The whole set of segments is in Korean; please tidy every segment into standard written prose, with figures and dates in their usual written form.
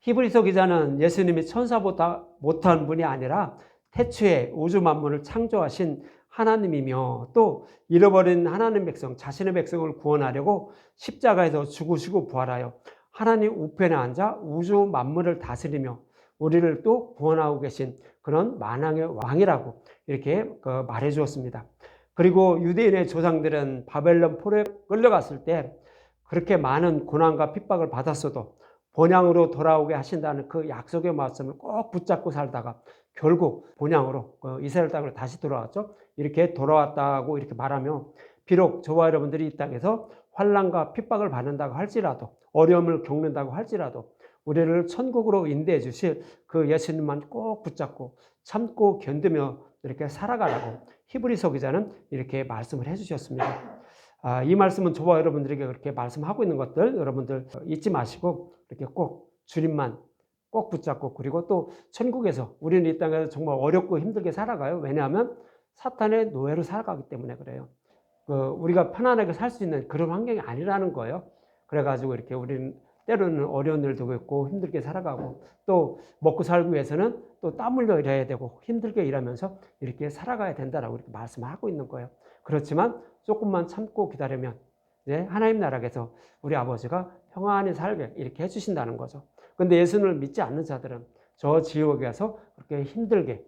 히브리서 기자는 예수님이 천사보다 못한 분이 아니라 태초에 우주 만물을 창조하신 하나님이며 또 잃어버린 하나님 백성, 자신의 백성을 구원하려고 십자가에서 죽으시고 부활하여 하나님 우편에 앉아 우주 만물을 다스리며 우리를 또 구원하고 계신 그런 만왕의 왕이라고 이렇게 말해 주었습니다. 그리고 유대인의 조상들은 바벨론 포로에 끌려갔을 때 그렇게 많은 고난과 핍박을 받았어도 본향으로 돌아오게 하신다는 그 약속의 말씀을 꼭 붙잡고 살다가 결국 본향으로 이스라엘 땅으로 다시 돌아왔죠. 이렇게 돌아왔다고 이렇게 말하며 비록 저와 여러분들이 이 땅에서 환난과 핍박을 받는다고 할지라도 어려움을 겪는다고 할지라도 우리를 천국으로 인도해 주실 그 예수님만 꼭 붙잡고 참고 견디며 이렇게 살아가라고 히브리서 기자는 이렇게 말씀을 해주셨습니다. 이 말씀은 저와 여러분들에게 그렇게 말씀하고 있는 것들 여러분들 잊지 마시고 이렇게 꼭 주님만 꼭 붙잡고 그리고 또 천국에서 우리는 이 땅에서 정말 어렵고 힘들게 살아가요. 왜냐하면 사탄의 노예로 살아가기 때문에 그래요. 우리가 편안하게 살 수 있는 그런 환경이 아니라는 거예요. 그래가지고 이렇게 우리는 때로는 어려운 일도 있고 힘들게 살아가고 또 먹고 살기 위해서는 또 땀 흘려 일해야 되고 힘들게 일하면서 이렇게 살아가야 된다라고 이렇게 말씀하고 있는 거예요. 그렇지만 조금만 참고 기다리면 이제 하나님 나라에서 우리 아버지가 평안히 살게 이렇게 해주신다는 거죠. 근데 예수님을 믿지 않는 자들은 저 지옥에 가서 그렇게 힘들게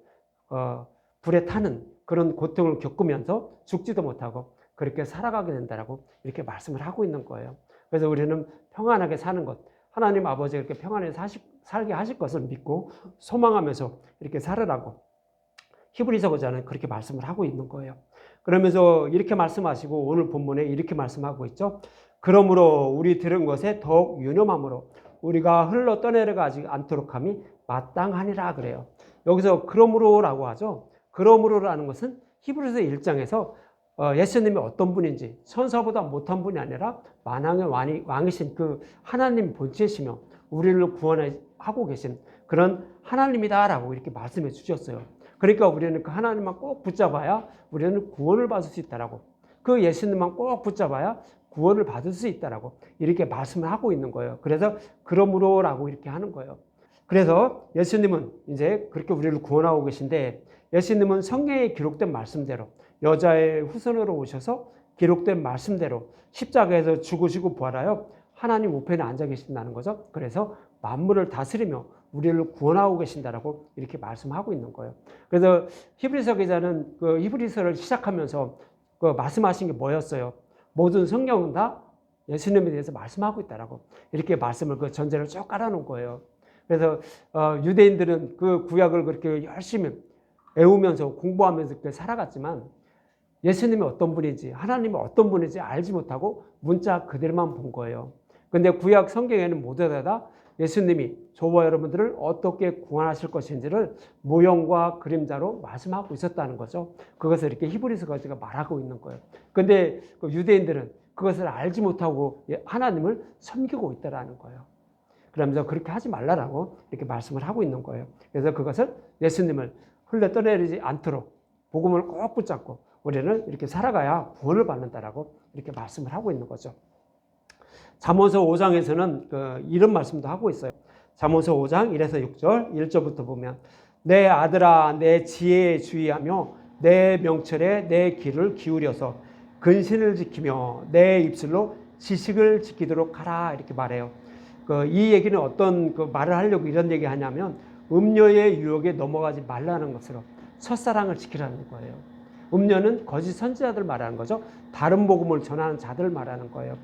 불에 타는 그런 고통을 겪으면서 죽지도 못하고 그렇게 살아가게 된다라고 이렇게 말씀을 하고 있는 거예요. 그래서 우리는 평안하게 사는 것, 하나님 아버지가 이렇게 평안하게 살게 하실 것을 믿고 소망하면서 이렇게 살으라고 히브리서 기자는 그렇게 말씀을 하고 있는 거예요. 그러면서 이렇게 말씀하시고 오늘 본문에 이렇게 말씀하고 있죠. 그러므로 우리 들은 것에 더욱 유념함으로 우리가 흘러 떠내려가지 않도록 함이 마땅하니라 그래요. 여기서 그러므로라고 하죠. 그러므로라는 것은 히브리서 1장에서 예수님이 어떤 분인지 천사보다 못한 분이 아니라 만왕의 왕이신 그 하나님 본체시며 우리를 구원하고 계신 그런 하나님이다라고 이렇게 말씀해 주셨어요. 그러니까 우리는 그 하나님만 꼭 붙잡아야 우리는 구원을 받을 수 있다라고 그 예수님만 꼭 붙잡아야 구원을 받을 수 있다라고 이렇게 말씀을 하고 있는 거예요. 그래서 그러므로라고 이렇게 하는 거예요. 그래서 예수님은 이제 그렇게 우리를 구원하고 계신데 예수님은 성경에 기록된 말씀대로 여자의 후손으로 오셔서 기록된 말씀대로 십자가에서 죽으시고 부활하여 하나님 우편에 앉아 계신다는 거죠. 그래서 만물을 다스리며 우리를 구원하고 계신다라고 이렇게 말씀하고 있는 거예요. 그래서 히브리서 기자는 그 히브리서를 시작하면서 그 말씀하신 게 뭐였어요? 모든 성경은 다 예수님에 대해서 말씀하고 있다라고 이렇게 말씀을 그 전제를 쭉 깔아놓은 거예요. 그래서 유대인들은 그 구약을 그렇게 열심히 외우면서 공부하면서 그렇게 살아갔지만 예수님이 어떤 분인지 하나님이 어떤 분인지 알지 못하고 문자 그대로만 본 거예요. 근데 구약 성경에는 모두 다 예수님이 저와 여러분들을 어떻게 구원하실 것인지를 모형과 그림자로 말씀하고 있었다는 거죠. 그것을 이렇게 히브리서가 말하고 있는 거예요. 근데 유대인들은 그것을 알지 못하고 하나님을 섬기고 있다라는 거예요. 그러면서 그렇게 하지 말라라고 이렇게 말씀을 하고 있는 거예요. 그래서 그것을 예수님을 흘러 떠내리지 않도록 복음을 꼭 붙잡고 우리는 이렇게 살아가야 구원을 받는다라고 이렇게 말씀을 하고 있는 거죠. 잠언서 5장에서는 이런 말씀도 하고 있어요. 잠언서 5장 1에서 6절 1절부터 보면 내 아들아 내 지혜에 주의하며 내 명철에 내 귀를 기울여서 근신을 지키며 내 입술로 지식을 지키도록 하라 이렇게 말해요. 이 얘기는 어떤 말을 하려고 이런 얘기 하냐면 음녀의 유혹에 넘어가지 말라는 것으로 첫사랑을 지키라는 거예요. 음녀는 거짓 선지자들 말하는 거죠. 다른 복음을 전하는 자들을 말하는 거예요.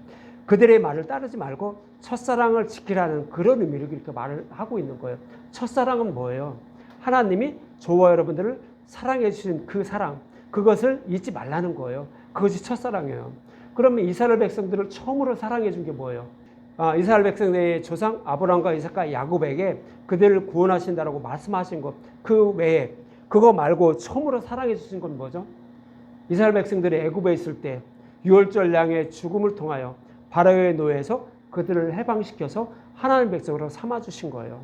그들의 말을 따르지 말고 첫사랑을 지키라는 그런 의미로 이렇게 말을 하고 있는 거예요. 첫사랑은 뭐예요? 하나님이 저와 여러분들을 사랑해 주신 그 사랑, 그것을 잊지 말라는 거예요. 그것이 첫사랑이에요. 그러면 이스라엘 백성들을 처음으로 사랑해 준 게 뭐예요? 이스라엘 백성의 조상 아브라함과 이삭과 야곱에게 그들을 구원하신다라고 말씀하신 것, 그 외에 그거 말고 처음으로 사랑해 주신 건 뭐죠? 이스라엘 백성들이 애굽에 있을 때 유월절 양의 죽음을 통하여 바로의 노예에서 그들을 해방시켜서 하나님 백성으로 삼아주신 거예요.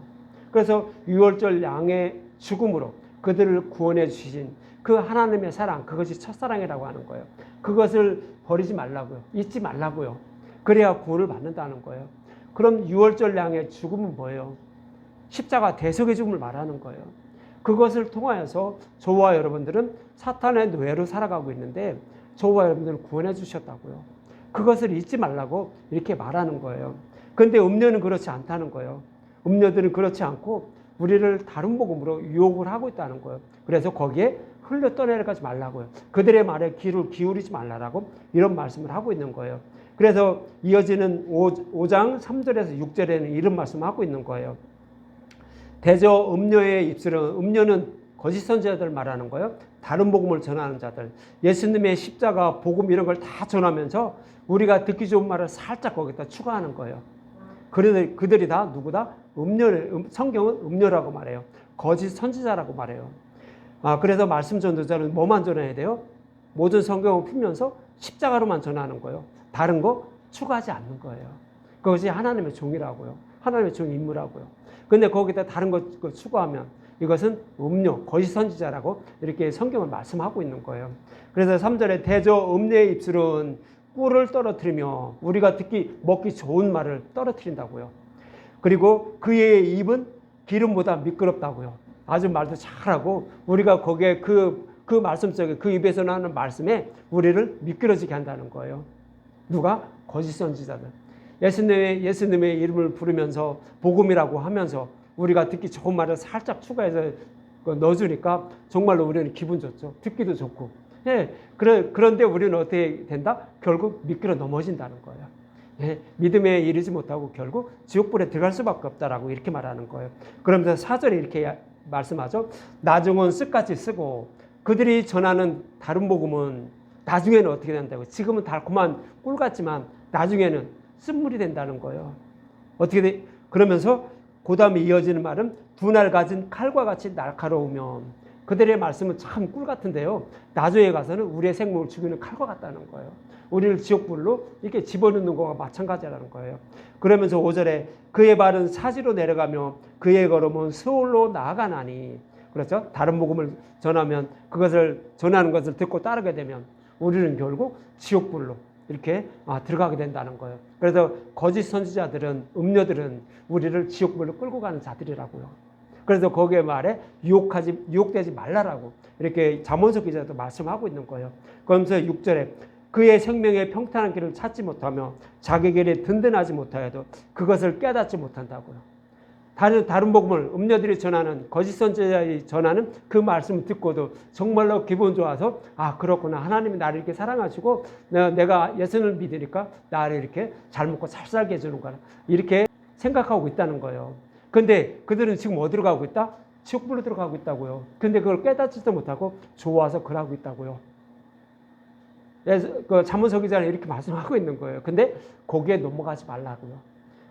그래서 유월절 양의 죽음으로 그들을 구원해 주신 그 하나님의 사랑, 그것이 첫사랑이라고 하는 거예요. 그것을 버리지 말라고요. 잊지 말라고요. 그래야 구원을 받는다는 거예요. 그럼 유월절 양의 죽음은 뭐예요? 십자가 대속의 죽음을 말하는 거예요. 그것을 통하여서 저와 여러분들은 사탄의 노예로 살아가고 있는데 저와 여러분들을 구원해 주셨다고요. 그것을 잊지 말라고 이렇게 말하는 거예요. 그런데 음료는 그렇지 않다는 거예요. 음료들은 그렇지 않고 우리를 다른 복음으로 유혹을 하고 있다는 거예요. 그래서 거기에 흘러 떠내려가지 말라고요. 그들의 말에 귀를 기울이지 말라라고 이런 말씀을 하고 있는 거예요. 그래서 이어지는 5장 3절에서 6절에는 이런 말씀을 하고 있는 거예요. 대저 음료의 입술은, 음료는 거짓 선지자들 말하는 거예요. 다른 복음을 전하는 자들, 예수님의 십자가 복음 이런 걸 다 전하면서 우리가 듣기 좋은 말을 살짝 거기다 추가하는 거예요. 그들이 다 누구다? 성경은 음료라고 말해요. 거짓 선지자라고 말해요. 그래서 말씀 전도자는 뭐만 전해야 돼요? 모든 성경을 풀면서 십자가로만 전하는 거예요. 다른 거 추가하지 않는 거예요. 그것이 하나님의 종이라고요. 하나님의 종 임무라고요. 근데 거기다 다른 거 추가하면 이것은 음료, 거짓 선지자라고 이렇게 성경을 말씀하고 있는 거예요. 그래서 3절에 대저 음료의 입술은 꿀을 떨어뜨리며 우리가 먹기 좋은 말을 떨어뜨린다고요. 그리고 그의 입은 기름보다 미끄럽다고요. 아주 말도 잘하고 우리가 거기에 그 말씀 속에 그 입에서 나오는 말씀에 우리를 미끄러지게 한다는 거예요. 누가? 거짓 선지자들. 예수님의 이름을 부르면서 복음이라고 하면서 우리가 듣기 좋은 말을 살짝 추가해서 넣어주니까 정말로 우리는 기분 좋죠. 듣기도 좋고. 예, 그런데 우리는 어떻게 된다? 결국 미끄러 넘어진다는 거예요. 예, 믿음에 이르지 못하고 결국 지옥불에 들어갈 수밖에 없다라고 이렇게 말하는 거예요. 그러면서 4절에 이렇게 말씀하죠. 나중은 쓱같이 쓰고 그들이 전하는 다른 복음은 나중에는 어떻게 된다고? 지금은 달콤한 꿀 같지만 나중에는 쓴물이 된다는 거예요. 어떻게 돼? 그러면서 그 다음에 이어지는 말은 분할 가진 칼과 같이 날카로우면 그들의 말씀은 참 꿀 같은데요. 나중에 가서는 우리의 생명을 죽이는 칼과 같다는 거예요. 우리를 지옥불로 이렇게 집어넣는 것과 마찬가지라는 거예요. 그러면서 5절에 그의 발은 사지로 내려가며 그의 걸음은 스올로 나아가나니. 그렇죠? 다른 복음을 전하면 그것을 전하는 것을 듣고 따르게 되면 우리는 결국 지옥불로 이렇게 들어가게 된다는 거예요. 그래서 거짓 선지자들은, 음료들은 우리를 지옥불로 끌고 가는 자들이라고요. 그래서 거기에 말에 유혹되지 말라라고 이렇게 잠언서 기자도 말씀하고 있는 거예요. 그러면서 6절에 그의 생명의 평탄한 길을 찾지 못하며 자기 길이 든든하지 못하여도 그것을 깨닫지 못한다고요. 다른 복음을 음료들이 전하는, 거짓 선지자들이 전하는 그 말씀을 듣고도 정말로 기분 좋아서 그렇구나, 하나님이 나를 이렇게 사랑하시고 내가 예수님을 믿으니까 나를 이렇게 잘 먹고 잘 살게 해주는구나 이렇게 생각하고 있다는 거예요. 근데 그들은 지금 어디로 가고 있다? 지옥불로 들어가고 있다고요. 근데 그걸 깨닫지도 못하고 좋아서 그러고 있다고요. 그 잠언서 기자는 이렇게 말씀하고 있는 거예요. 근데 거기에 넘어가지 말라고요.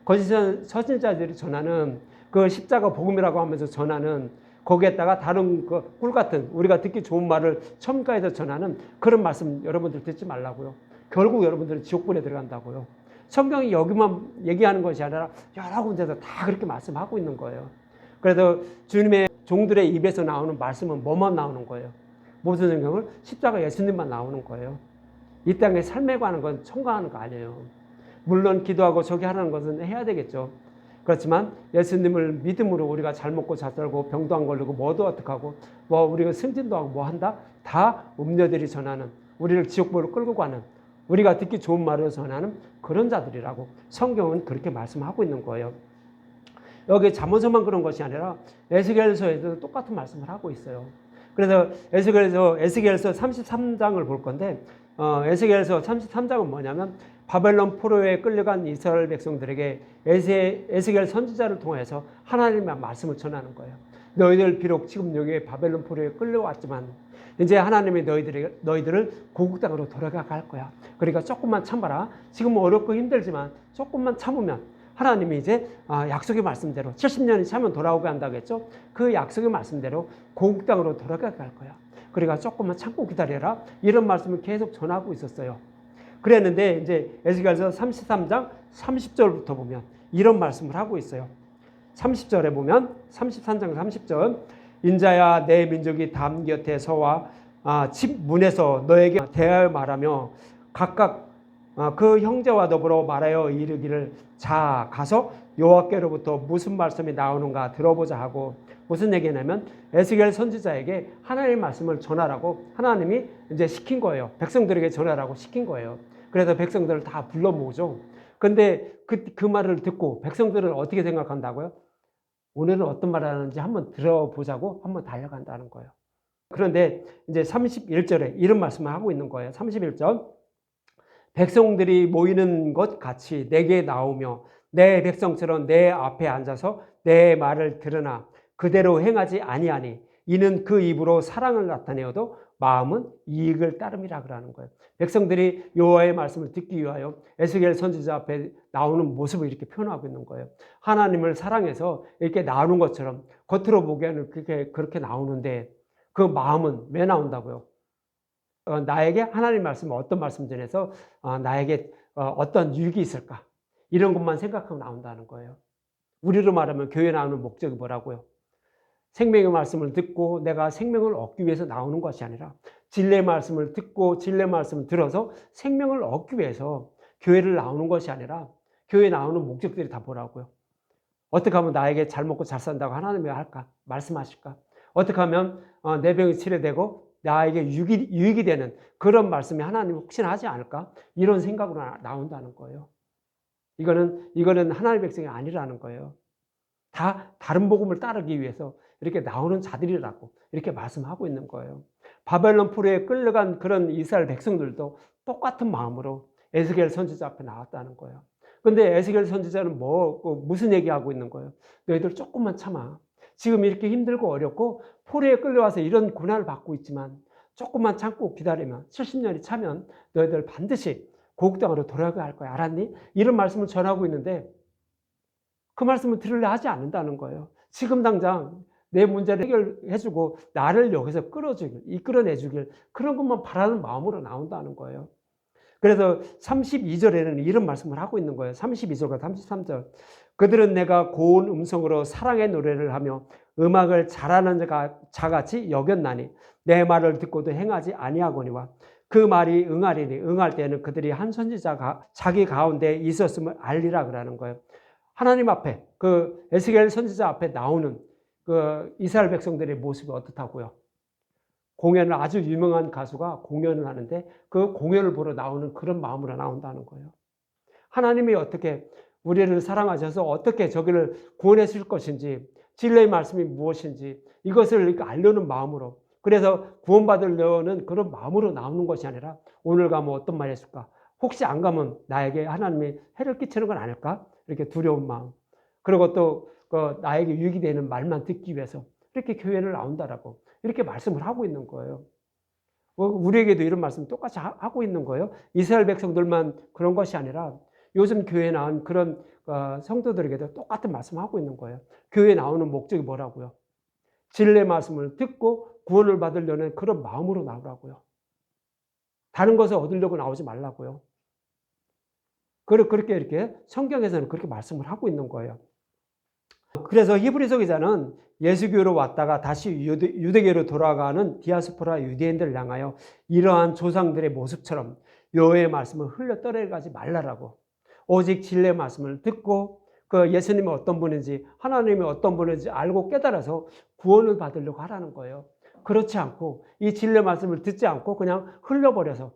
거짓 선지자들이 전하는 그 십자가 복음이라고 하면서 전하는 거기에다가 다른 그 꿀 같은 우리가 듣기 좋은 말을 첨가해서 전하는 그런 말씀 여러분들 듣지 말라고요. 결국 여러분들은 지옥불에 들어간다고요. 성경이 여기만 얘기하는 것이 아니라 여러 군데서 다 그렇게 말씀하고 있는 거예요. 그래서 주님의 종들의 입에서 나오는 말씀은 뭐만 나오는 거예요? 모든 성경을 십자가 예수님만 나오는 거예요. 이 땅의 삶에 관한 건 첨가하는 거 아니에요. 물론 기도하고 저기 하라는 것은 해야 되겠죠. 그렇지만 예수님을 믿음으로 우리가 잘 먹고 잘 살고 병도 안 걸리고 뭐도 어떡하고 우리가 승진도 하고 뭐 한다? 다 음료들이 전하는, 우리를 지옥불로 끌고 가는, 우리가 듣기 좋은 말을 전하는 그런 자들이라고 성경은 그렇게 말씀하고 있는 거예요. 여기 잠언서만 그런 것이 아니라 에스겔서에도 똑같은 말씀을 하고 있어요. 그래서 에스겔서 33장을 볼 건데 에스겔서 33장은 뭐냐면 바벨론 포로에 끌려간 이스라엘 백성들에게 에스겔 선지자를 통해서 하나님의 말씀을 전하는 거예요. 너희들 비록 지금 여기에 바벨론 포로에 끌려왔지만 이제 하나님이 너희들을 고국 땅으로 돌아가게 할 거야. 그러니까 조금만 참아라. 지금 어렵고 힘들지만 조금만 참으면 하나님이 이제 약속의 말씀대로 70년이 차면 돌아오게 한다고 했죠. 그 약속의 말씀대로 고국 땅으로 돌아가게 할 거야. 그러니까 조금만 참고 기다려라. 이런 말씀을 계속 전하고 있었어요. 그랬는데 이제 에스겔서 33장 30절부터 보면 이런 말씀을 하고 있어요. 30절에 보면 33장 30절 인자야 내 민족이 담 곁에 서와 집 문에서 너에게 대하여 말하며 각각 그 형제와 더불어 말하여 이르기를 자 가서 여호와께로부터 무슨 말씀이 나오는가 들어보자 하고, 무슨 얘기냐면 에스겔 선지자에게 하나님의 말씀을 전하라고 하나님이 이제 시킨 거예요. 백성들에게 전하라고 시킨 거예요. 그래서 백성들을 다 불러 모으죠. 근데 그 말을 듣고 백성들은 어떻게 생각한다고요? 오늘은 어떤 말을 하는지 한번 들어보자고 한번 달려간다는 거예요. 그런데 이제 31절에 이런 말씀을 하고 있는 거예요. 31절. 백성들이 모이는 것 같이 내게 나오며 내 백성처럼 내 앞에 앉아서 내 말을 들으나 그대로 행하지 아니하니 이는 그 입으로 사랑을 나타내어도 마음은 이익을 따름이라 그러는 거예요. 백성들이 여호와의 말씀을 듣기 위하여 에스겔 선지자 앞에 나오는 모습을 이렇게 표현하고 있는 거예요. 하나님을 사랑해서 이렇게 나오는 것처럼 겉으로 보기에는 그렇게 나오는데 그 마음은 왜 나온다고요? 나에게 하나님 말씀, 어떤 말씀 전해서 나에게 어떤 유익이 있을까? 이런 것만 생각하고 나온다는 거예요. 우리로 말하면 교회 나오는 목적이 뭐라고요? 생명의 말씀을 듣고 내가 생명을 얻기 위해서 나오는 것이 아니라 진리의 말씀을 듣고 진리의 말씀을 들어서 생명을 얻기 위해서 교회를 나오는 것이 아니라 교회에 나오는 목적들이 다 뭐라고요? 어떻게 하면 나에게 잘 먹고 잘 산다고 하나님이 할까? 말씀하실까? 어떻게 하면 내 병이 치료되고 나에게 유익이 되는 그런 말씀이 하나님 혹시나 하지 않을까? 이런 생각으로 나온다는 거예요. 이거는 하나님의 백성이 아니라는 거예요. 다 다른 복음을 따르기 위해서 이렇게 나오는 자들이라고 이렇게 말씀하고 있는 거예요. 바벨론 포로에 끌려간 그런 이스라엘 백성들도 똑같은 마음으로 에스겔 선지자 앞에 나왔다는 거예요. 근데 에스겔 선지자는 무슨 얘기하고 있는 거예요? 너희들 조금만 참아. 지금 이렇게 힘들고 어렵고 포로에 끌려와서 이런 고난을 받고 있지만 조금만 참고 기다리면 70년이 차면 너희들 반드시 고국 땅으로 돌아가야 할 거야. 알았니? 이런 말씀을 전하고 있는데 그 말씀을 들으려 하지 않는다는 거예요. 지금 당장 내 문제를 해결해주고 나를 여기서 이끌어내주길 그런 것만 바라는 마음으로 나온다는 거예요. 그래서 32절에는 이런 말씀을 하고 있는 거예요. 32절과 33절. 그들은 내가 고운 음성으로 사랑의 노래를 하며 음악을 잘하는 자같이 여겼나니 내 말을 듣고도 행하지 아니하거니와 그 말이 응하리니 응할 때는 그들이 한 선지자가 자기 가운데 있었음을 알리라 그러는 거예요. 하나님 앞에 그 에스겔 선지자 앞에 나오는 그 이스라엘 백성들의 모습이 어떻다고요? 공연을 아주 유명한 가수가 공연을 하는데 그 공연을 보러 나오는 그런 마음으로 나온다는 거예요. 하나님이 어떻게 우리를 사랑하셔서 어떻게 저기를 구원해 줄 것인지 진리의 말씀이 무엇인지 이것을 알려는 마음으로, 그래서 구원받으려는 그런 마음으로 나오는 것이 아니라 오늘 가면 어떤 말이 있을까? 혹시 안 가면 나에게 하나님이 해를 끼치는 건 아닐까? 이렇게 두려운 마음. 그리고 또 나에게 유익이 되는 말만 듣기 위해서 이렇게 교회를 나온다라고 이렇게 말씀을 하고 있는 거예요. 우리에게도 이런 말씀 똑같이 하고 있는 거예요. 이스라엘 백성들만 그런 것이 아니라 요즘 교회에 나온 그런 성도들에게도 똑같은 말씀하고 있는 거예요. 교회에 나오는 목적이 뭐라고요? 진리의 말씀을 듣고 구원을 받으려는 그런 마음으로 나오라고요. 다른 것을 얻으려고 나오지 말라고요. 그렇게 이렇게 성경에서는 그렇게 말씀을 하고 있는 거예요. 그래서 히브리서 기자는 예수교로 왔다가 다시 유대교로 돌아가는 디아스포라 유대인들을 향하여 이러한 조상들의 모습처럼 여호와의 말씀을 흘려 떠내가지 말라라고, 오직 진리의 말씀을 듣고 그 예수님이 어떤 분인지 하나님이 어떤 분인지 알고 깨달아서 구원을 받으려고 하라는 거예요. 그렇지 않고 이 진리의 말씀을 듣지 않고 그냥 흘려버려서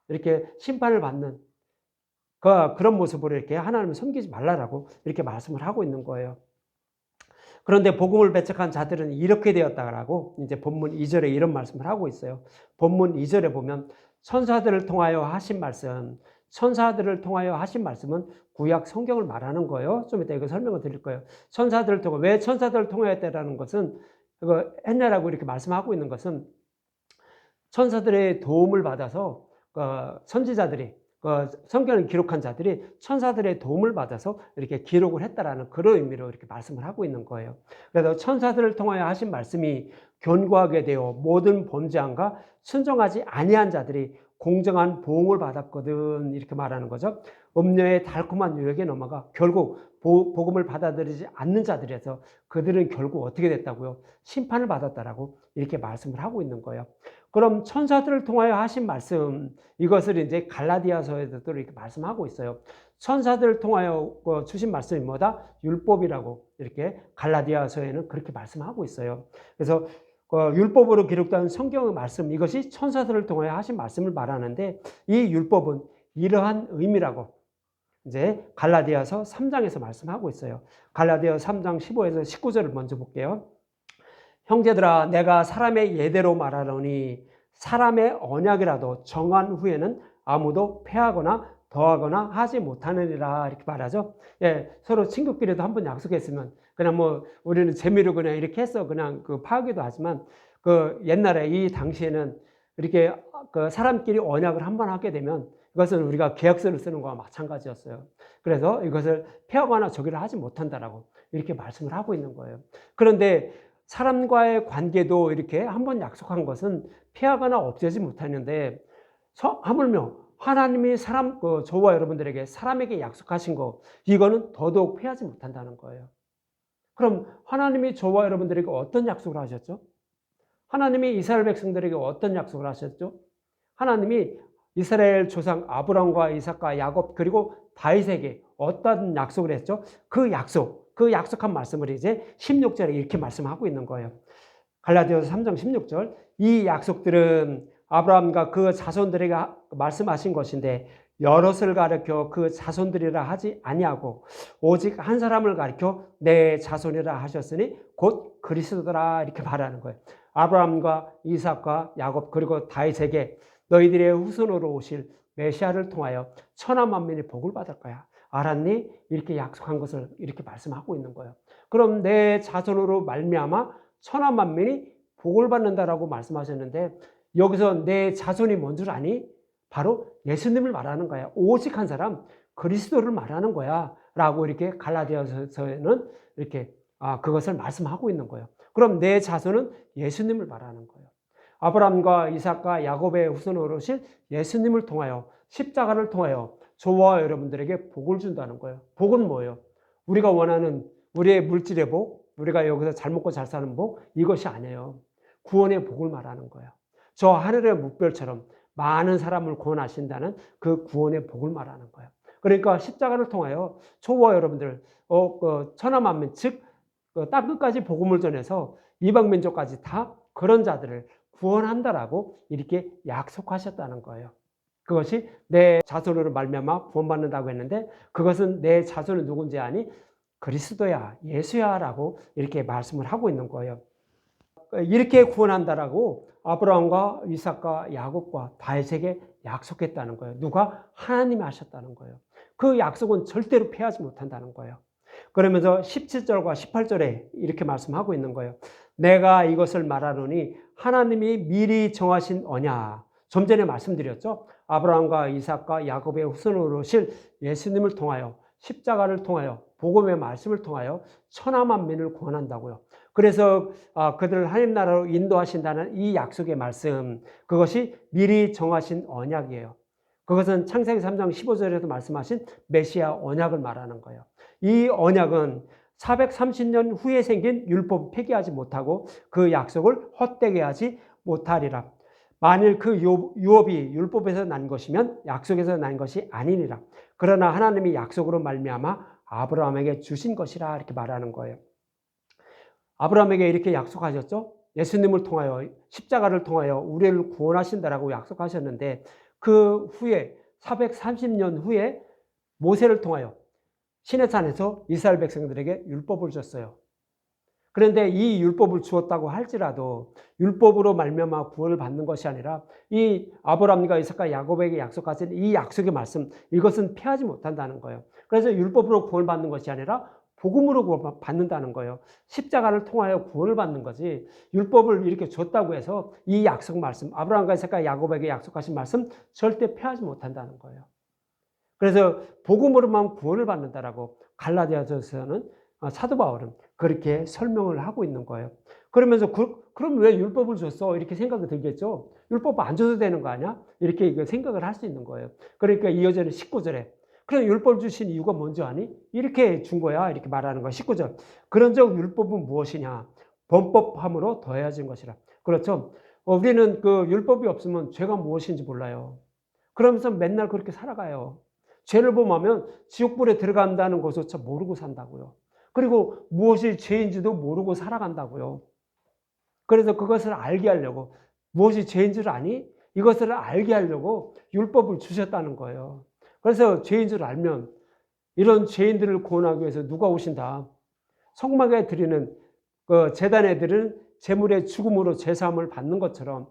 이렇게 심판을 받는 그런 모습으로 이렇게 하나님을 섬기지 말라라고 이렇게 말씀을 하고 있는 거예요. 그런데 복음을 배척한 자들은 이렇게 되었다라고 이제 본문 2절에 이런 말씀을 하고 있어요. 본문 2절에 보면 천사들을 통하여 하신 말씀, 천사들을 통하여 하신 말씀은 구약 성경을 말하는 거예요. 좀 이따 이거 설명을 드릴 거예요. 천사들을 통해, 왜 천사들을 통하였다라는 것은 그거 했냐라고 이렇게 말씀하고 있는 것은 천사들의 도움을 받아서 선지자들이 성경을 기록한 자들이 천사들의 도움을 받아서 이렇게 기록을 했다라는 그런 의미로 이렇게 말씀을 하고 있는 거예요. 그래서 천사들을 통하여 하신 말씀이 견고하게 되어 모든 범죄함과 순종하지 아니한 자들이 공정한 보응을 받았거든. 이렇게 말하는 거죠. 음녀의 달콤한 유혹에 넘어가 결국 복음을 받아들이지 않는 자들에서 그들은 결국 어떻게 됐다고요? 심판을 받았다라고 이렇게 말씀을 하고 있는 거예요. 그럼 천사들을 통하여 하신 말씀, 이것을 이제 갈라디아서에서도 이렇게 말씀하고 있어요. 천사들을 통하여 주신 말씀이 뭐다? 율법이라고 이렇게 갈라디아서에는 그렇게 말씀하고 있어요. 그래서 율법으로 기록된 성경의 말씀, 이것이 천사들을 통하여 하신 말씀을 말하는데, 이 율법은 이러한 의미라고 이제 갈라디아서 3장에서 말씀하고 있어요. 갈라디아서 3장 15에서 19절을 먼저 볼게요. 형제들아, 내가 사람의 예대로 말하노니 사람의 언약이라도 정한 후에는 아무도 폐하거나 더하거나 하지 못하느니라. 이렇게 말하죠. 예, 서로 친구끼리도 한번 약속했으면 그냥 뭐 우리는 재미로 그냥 이렇게 해서 그냥 파하기도 하지만, 옛날에 이 당시에는 이렇게 사람끼리 언약을 한번 하게 되면 이것은 우리가 계약서를 쓰는 거와 마찬가지였어요. 그래서 이것을 폐하거나 저기를 하지 못한다라고 이렇게 말씀을 하고 있는 거예요. 그런데 사람과의 관계도 이렇게 한번 약속한 것은 피하거나 없애지 못하는데, 하물며 하나님이 저와 여러분들에게 사람에게 약속하신 거, 이거는 더더욱 피하지 못한다는 거예요. 그럼 하나님이 저와 여러분들에게 어떤 약속을 하셨죠? 하나님이 이스라엘 백성들에게 어떤 약속을 하셨죠? 하나님이 이스라엘 조상 아브람과 이삭과 야곱 그리고 다윗에게 어떤 약속을 했죠? 그 약속한 말씀을 이제 16절에 이렇게 말씀하고 있는 거예요. 갈라디아서 3장 16절. 이 약속들은 아브라함과 그 자손들에게 말씀하신 것인데 여럿을 가르쳐 그 자손들이라 하지 아니하고 오직 한 사람을 가르쳐 내 자손이라 하셨으니 곧 그리스도라. 이렇게 말하는 거예요. 아브라함과 이삭과 야곱 그리고 다윗에게 너희들의 후손으로 오실 메시아를 통하여 천하 만민이 복을 받을 거야. 알았니? 이렇게 약속한 것을 이렇게 말씀하고 있는 거예요. 그럼 내 자손으로 말미암아 천하 만민이 복을 받는다라고 말씀하셨는데, 여기서 내 자손이 뭔 줄 아니? 바로 예수님을 말하는 거야. 오직 한 사람, 그리스도를 말하는 거야. 라고 이렇게 갈라디아서에는 이렇게 그것을 말씀하고 있는 거예요. 그럼 내 자손은 예수님을 말하는 거예요. 아브라함과 이삭과 야곱의 후손으로 오실 예수님을 통하여, 십자가를 통하여 저와 여러분들에게 복을 준다는 거예요. 복은 뭐예요? 우리가 원하는 우리의 물질의 복, 우리가 여기서 잘 먹고 잘 사는 복, 이것이 아니에요. 구원의 복을 말하는 거예요. 저 하늘의 묵별처럼 많은 사람을 구원하신다는 그 구원의 복을 말하는 거예요. 그러니까 십자가를 통하여 저와 여러분들 천하 만민, 즉 땅 끝까지 복음을 전해서 이방 민족까지 다 그런 자들을 구원한다라고 이렇게 약속하셨다는 거예요. 그것이 내 자손으로 말미암아 구원받는다고 했는데, 그것은 내 자손은 누군지 아니? 그리스도야, 예수야 라고 이렇게 말씀을 하고 있는 거예요. 이렇게 구원한다라고 아브라함과 이삭과 야곱과 다윗에게 약속했다는 거예요. 누가? 하나님이 하셨다는 거예요. 그 약속은 절대로 피하지 못한다는 거예요. 그러면서 17절과 18절에 이렇게 말씀하고 있는 거예요. 내가 이것을 말하노니 하나님이 미리 정하신 언약, 좀 전에 말씀드렸죠. 아브라함과 이삭과 야곱의 후손으로 오실 예수님을 통하여, 십자가를 통하여, 복음의 말씀을 통하여 천하 만민을 구원한다고요. 그래서 그들을 하나님 나라로 인도하신다는 이 약속의 말씀, 그것이 미리 정하신 언약이에요. 그것은 창세기 3장 15절에도 말씀하신 메시아 언약을 말하는 거예요. 이 언약은 430년 후에 생긴 율법 폐기하지 못하고 그 약속을 헛되게 하지 못하리라. 만일 그 유업이 율법에서 난 것이면 약속에서 난 것이 아니니라. 그러나 하나님이 약속으로 말미암아 아브라함에게 주신 것이라. 이렇게 말하는 거예요. 아브라함에게 이렇게 약속하셨죠. 예수님을 통하여, 십자가를 통하여 우리를 구원하신다라고 약속하셨는데, 그 후에 430년 후에 모세를 통하여 시내산에서 이스라엘 백성들에게 율법을 줬어요. 그런데 이 율법을 주었다고 할지라도 율법으로 말미암아 구원을 받는 것이 아니라 이 아브라함과 이삭과 야곱에게 약속하신 이 약속의 말씀, 이것은 피하지 못한다는 거예요. 그래서 율법으로 구원을 받는 것이 아니라 복음으로 구원을 받는다는 거예요. 십자가를 통하여 구원을 받는 거지, 율법을 이렇게 줬다고 해서 이 약속 말씀, 아브라함과 이삭과 야곱에게 약속하신 말씀 절대 피하지 못한다는 거예요. 그래서 복음으로만 구원을 받는다라고 갈라디아서에서는 사도 바울은 그렇게 설명을 하고 있는 거예요. 그러면서 그럼 왜 율법을 줬어? 이렇게 생각이 들겠죠. 율법 안 줘도 되는 거 아니야? 이렇게 생각을 할 수 있는 거예요. 그러니까 이어지는 19절에 그럼 율법 주신 이유가 뭔지 아니? 이렇게 준 거야. 이렇게 말하는 거야. 19절. 그런즉 율법은 무엇이냐? 범법함으로 더해진 것이라. 그렇죠. 우리는 그 율법이 없으면 죄가 무엇인지 몰라요. 그러면서 맨날 그렇게 살아가요. 죄를 범하면 지옥불에 들어간다는 것조차 모르고 산다고요. 그리고 무엇이 죄인지도 모르고 살아간다고요. 그래서 그것을 알게 하려고, 무엇이 죄인 줄 아니? 이것을 알게 하려고 율법을 주셨다는 거예요. 그래서 죄인 줄 알면 이런 죄인들을 구원하기 위해서 누가 오신다? 성막에 드리는 그 제단에 드리는 제물의 죽음으로 제사함을 받는 것처럼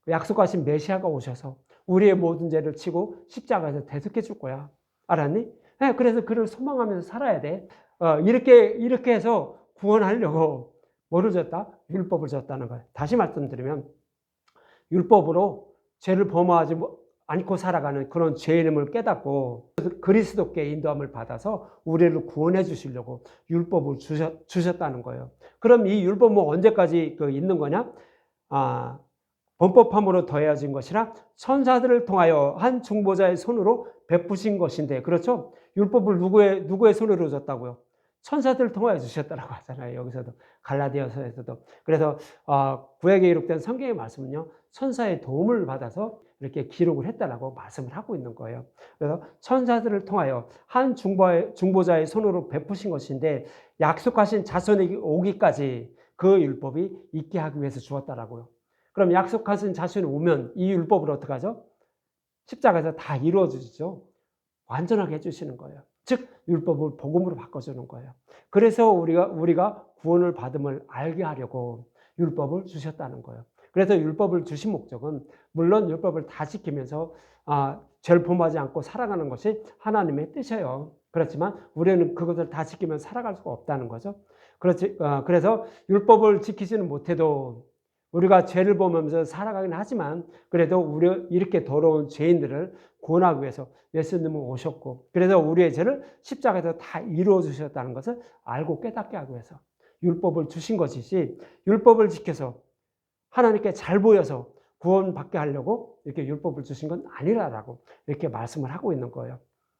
약속하신 메시아가 오셔서 우리의 모든 죄를 치고 십자가에서 대속해 줄 거야. 알았니? 네, 그래서 그를 소망하면서 살아야 돼. 이렇게 해서 구원하려고 뭐를 줬다? 율법을 줬다는 거예요. 다시 말씀드리면 율법으로 죄를 범하지 않고 살아가는 그런 죄인임을 깨닫고 그리스도께 인도함을 받아서 우리를 구원해 주시려고 율법을 주셨다는 거예요. 그럼 이 율법은 언제까지 있는 거냐? 범법함으로 더해진 것이라 천사들을 통하여 한 중보자의 손으로 베푸신 것인데, 그렇죠? 율법을 누구의 손으로 줬다고요? 천사들을 통하여 주셨다라고 하잖아요. 여기서도 갈라디아서에서도. 그래서 구약에 기록된 성경의 말씀은요, 천사의 도움을 받아서 이렇게 기록을 했다라고 말씀을 하고 있는 거예요. 그래서 천사들을 통하여 한 중보자의 손으로 베푸신 것인데, 약속하신 자손이 오기까지 그 율법이 있게 하기 위해서 주었다라고요. 그럼 약속하신 자손이 오면 이 율법을 어떻게 하죠? 십자가에서 다 이루어지죠. 완전하게 해주시는 거예요. 즉 율법을 복음으로 바꿔주는 거예요. 그래서 우리가 구원을 받음을 알게 하려고 율법을 주셨다는 거예요. 그래서 율법을 주신 목적은 물론 율법을 다 지키면서 죄를 범하지 않고 살아가는 것이 하나님의 뜻이에요. 그렇지만 우리는 그것을 다 지키면 살아갈 수가 없다는 거죠. 그래서 율법을 지키지는 못해도 우리가 죄를 범하면서 살아가긴 하지만 그래도 우리 이렇게 더러운 죄인들을 구원하기 위해서 예수님은 오셨고, 그래서 우리의 죄를 십자가에서 다 이루어 주셨다는 것을 알고 깨닫게 하기 위해서 율법을 주신 것이지, 율법을 지켜서 하나님께 잘 보여서 구원받게 하려고 이렇게 율법을 주신 건 아니라고 이렇게 말씀을 하고 있는 거예요.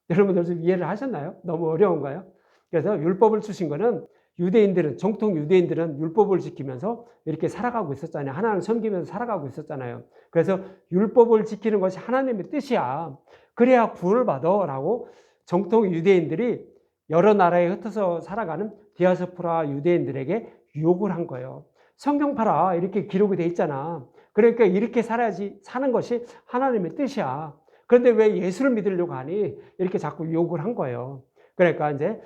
여러분들 좀 이해를 하셨나요? 너무 어려운가요? 그래서 율법을 주신 거는 정통 유대인들은 율법을 지키면서 이렇게 살아가고 있었잖아요. 하나님을 섬기면서 살아가고 있었잖아요. 그래서 율법을 지키는 것이 하나님의 뜻이야. 그래야 구원을 받아라고 정통 유대인들이 여러 나라에 흩어서 살아가는 디아스포라 유대인들에게 유혹을 한 거예요. 성경 봐라, 이렇게 기록이 돼 있잖아. 그러니까 이렇게 살아야지, 사는 것이 하나님의 뜻이야. 그런데 왜 예수를 믿으려고 하니? 이렇게 자꾸 유혹을 한 거예요. 그러니까 이제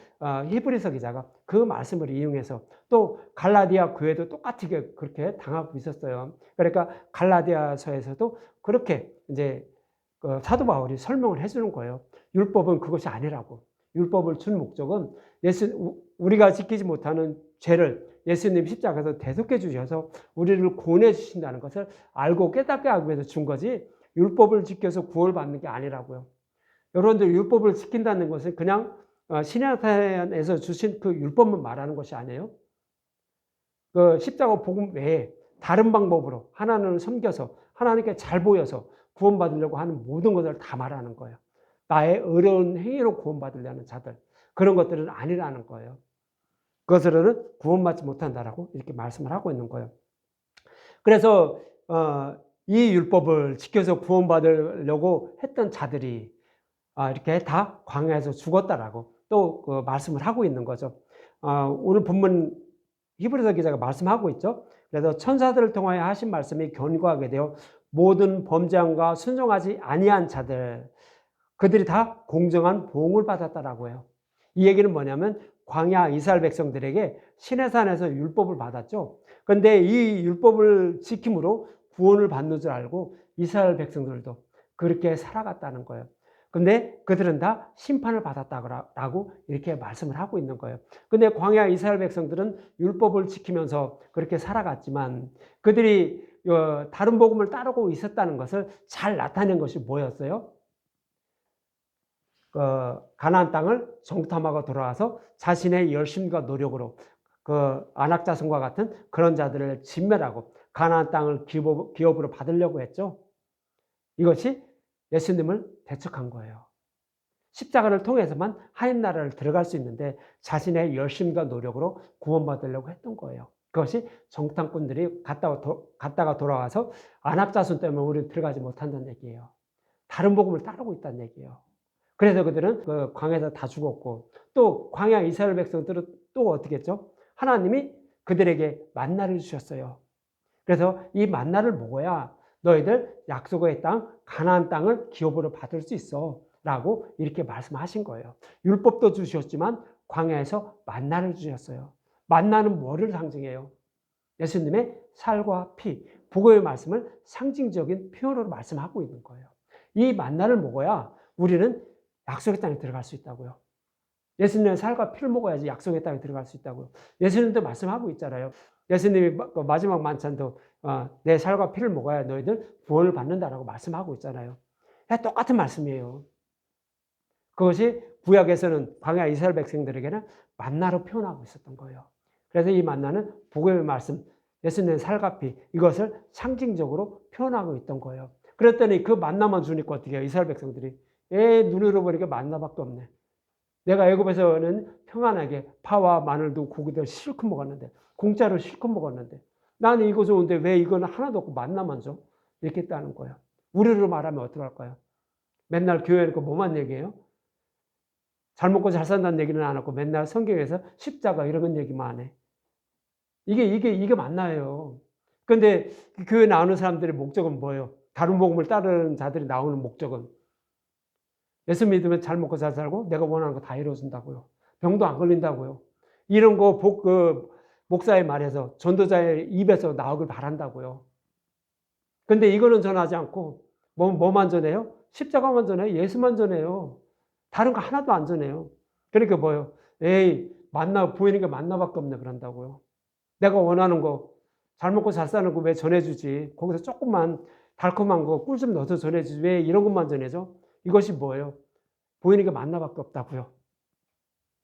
히브리서 기자가 그 말씀을 이용해서 또 갈라디아 교회도 똑같이 그렇게 당하고 있었어요. 그러니까 갈라디아서에서도 그렇게 이제 사도 바울이 설명을 해주는 거예요. 율법은 그것이 아니라고. 율법을 준 목적은 우리가 지키지 못하는 죄를 예수님 십자가에서 대속해 주셔서 우리를 구원해 주신다는 것을 알고 깨닫게 하기 위해서 준 거지, 율법을 지켜서 구원을 받는 게 아니라고요. 여러분들 율법을 지킨다는 것은 그냥 신약에서 주신 그 율법만 말하는 것이 아니에요. 그 십자가 복음 외에 다른 방법으로 하나님을 섬겨서 하나님께 잘 보여서 구원받으려고 하는 모든 것을 다 말하는 거예요. 나의 어려운 행위로 구원받으려는 자들, 그런 것들은 아니라는 거예요. 그것으로는 구원받지 못한다라고 이렇게 말씀을 하고 있는 거예요. 그래서 이 율법을 지켜서 구원받으려고 했던 자들이 이렇게 다 광야에서 죽었다라고 또 말씀을 하고 있는 거죠. 오늘 본문 히브리서 기자가 말씀하고 있죠. 그래서 천사들을 통하여 하신 말씀이 견고하게 되어 모든 범죄함과 순종하지 아니한 자들, 그들이 다 공정한 보응을 받았다라고 해요. 이 얘기는 뭐냐면 광야 이스라엘 백성들에게 시내산에서 율법을 받았죠. 그런데 이 율법을 지킴으로 구원을 받는 줄 알고 이스라엘 백성들도 그렇게 살아갔다는 거예요. 근데 그들은 다 심판을 받았다고 이렇게 말씀을 하고 있는 거예요. 근데 광야 이스라엘 백성들은 율법을 지키면서 그렇게 살아갔지만 그들이 다른 복음을 따르고 있었다는 것을 잘 나타낸 것이 뭐였어요? 가나안 땅을 정탐하고 돌아와서 자신의 열심과 노력으로 그 안악자손과 같은 그런 자들을 진멸하고 가나안 땅을 기업으로 받으려고 했죠. 이것이 예수님을 대적한 거예요. 십자가를 통해서만 하나님 나라를 들어갈 수 있는데 자신의 열심과 노력으로 구원받으려고 했던 거예요. 그것이 정탐꾼들이 갔다가 돌아와서 안악자손 때문에 우리는 들어가지 못한다는 얘기예요. 다른 복음을 따르고 있다는 얘기예요. 그래서 그들은 그 광야에서 다 죽었고, 또 광야 이스라엘 백성들은 또 어떻게 했죠? 하나님이 그들에게 만나를 주셨어요. 그래서 이 만나를 먹어야 너희들 약속의 땅 가나안 땅을 기업으로 받을 수 있어 라고 이렇게 말씀하신 거예요. 율법도 주셨지만 광야에서 만나를 주셨어요. 만나는 뭐를 상징해요? 예수님의 살과 피, 복음의 말씀을 상징적인 표현으로 말씀하고 있는 거예요. 이 만나를 먹어야 우리는 약속의 땅에 들어갈 수 있다고요. 예수님의 살과 피를 먹어야지 약속의 땅에 들어갈 수 있다고요. 예수님도 말씀하고 있잖아요. 예수님이 마지막 만찬도 내 살과 피를 먹어야 너희들 구원을 받는다라고 말씀하고 있잖아요. 똑같은 말씀이에요. 그것이 구약에서는 광야 이스라엘 백성들에게는 만나로 표현하고 있었던 거예요. 그래서 이 만나는 복음의 말씀, 예수님의 살과 피, 이것을 상징적으로 표현하고 있던 거예요. 그랬더니 그 만나만 주니까 어떻게 해요? 이스라엘 백성들이 눈으로 보니까 만나밖에 없네. 내가 애굽에서는 평안하게 파와 마늘도 고기도 실컷 먹었는데, 공짜로 실컷 먹었는데, 나는 이거 좋은데 왜 이거는 하나도 없고 만나만 줘? 이렇게 했다는 거예요. 우리로 말하면 어떡할까요? 맨날 교회에 있고 뭐만 얘기해요? 잘 먹고 잘 산다는 얘기는 안 하고 맨날 성경에서 십자가 이런 얘기만 해. 이게 맞나요? 근데 교회 나오는 사람들의 목적은 뭐예요? 다른 복음을 따르는 자들이 나오는 목적은 예수 믿으면 잘 먹고 잘 살고 내가 원하는 거 다 이루어진다고요. 병도 안 걸린다고요. 이런 거 목사의 말에서 전도자의 입에서 나오길 바란다고요. 근데 이거는 전하지 않고 뭐만 전해요? 십자가만 전해요? 예수만 전해요. 다른 거 하나도 안 전해요. 그러니까 뭐예요? 보이는 게 만나밖에 없네 그런다고요. 내가 원하는 거, 잘 먹고 잘 사는 거 왜 전해주지? 거기서 조금만 달콤한 거 꿀 좀 넣어서 전해주지. 왜 이런 것만 전해줘? 이것이 뭐예요? 보이는 게 만나밖에 없다고요.